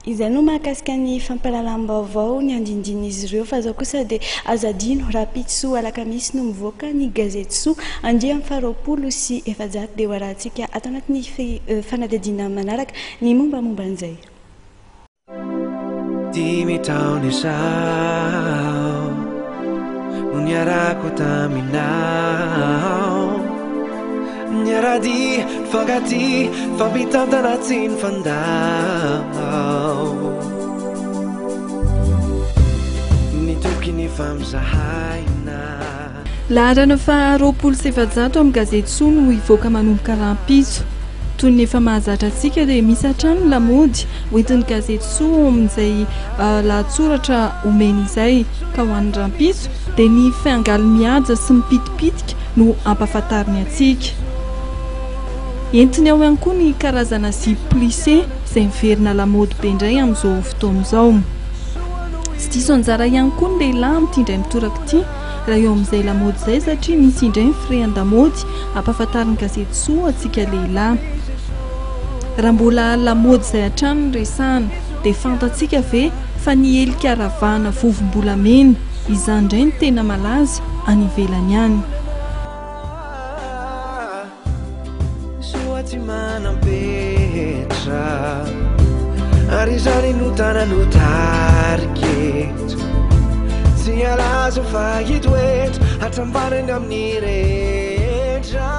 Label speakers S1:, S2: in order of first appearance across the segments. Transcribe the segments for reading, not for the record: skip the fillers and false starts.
S1: izay no mahakasika ny fampalalam-baovao ny andindin'izy ireo fa zao kosa dia azadino rahampitso alakamisy no mivoaka ny gazety soa andia amin'ny faharoapolo sy efajato dia ho arahantsika ato anatin'ny fanadihadiana manaraka ny mombamomba an'izay.
S2: Dimy taona izao no niarako taminao, niarady fankaty fampitantana tsy ny fandao, nitoky ny famzahaina.
S3: Laharana faharoapolo sy efajato amin'ny gazety soa no hivoaka manomboka rahampitso. Toy ny efa mahazatra antsika dia misy hatrany lamaody hoentin'ny gazety soa amin'izay lahatsoratra omeny izay ka ho an'ny rahampitso dia ny fiangaly mihaja sy mipitipitika no ampahafantariny antsika. Entiny ao ihany koa ny karazana zipo plissé izay miverina lamaody be indray amin'izao fotoana izao. Tsy diso anjara ihany koa ny lehilahy amin'ity indray mitoraka ity raha eo amin'izay lamaody izay satria misy indray ny frean-damaody ampahafantariny gazety soa antsika lehilahy. Raha mbola lamaody izay hatrany ny resahana dia fantatsika ve fa ny helika ravana vovom-bolamena izany indray ny tena malaza any ivelany any.
S2: Soa tsy manampetra ary izany no tana no tariketo tsy alazo fa hito eto hatrambanany amin'ny rehetra.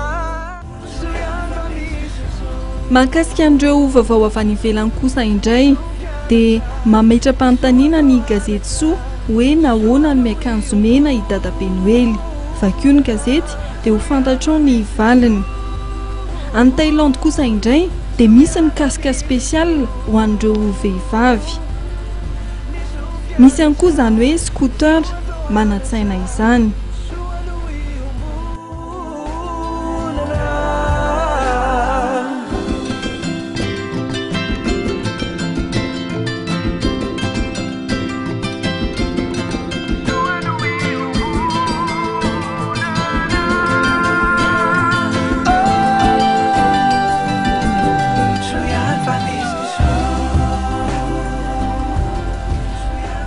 S3: Mahakasika an'ireo vaovao avy any ivelany kosa indray dia mametra-panontaniana ny gazety soa hoe nahoana ny miakanjo mena i dada Benoely. Vakio ny gazety dia ho fantatrao ny valiny. Any Thaïlande kosa indray dia misy ny casque spécial ho an'ireo vehivavy. Misy ihany koa izany hoe scooter manatsaina izany.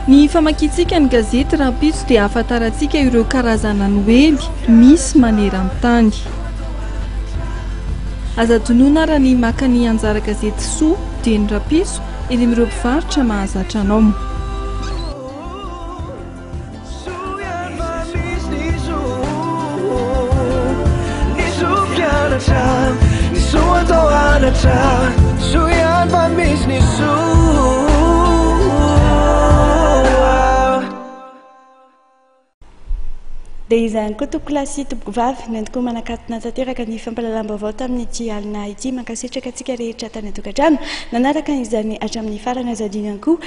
S3: Ny famakiantsika ny gazety rahampitso dia ahafantarantsika ireo karazana noely misy maneran-tany. Aza donona raha ny maka ny anjara gazety soa dia ny rahampitso eny amin'ireo mpivarotra mahazatra anao.
S1: Dia izany koa tokolasy tompoko vavy nentiko manakatona tanteraka ny fampalalam-baovao tamin'ity alina ity mankasitraka antsika rehetra tany an-tokantrano nanaraka izany hatramin'ny farany azadina koa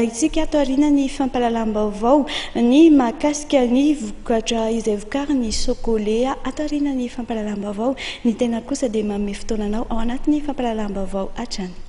S1: itsika ato aoriana ny fampalalam-baovao ny mahakasika ny vokatra izay vokariny sokolea ato aoriana ny fampalalam-baovao ny tena kosa dia manome fotoananao ao anatin'ny fampalalam-baovao hatrany.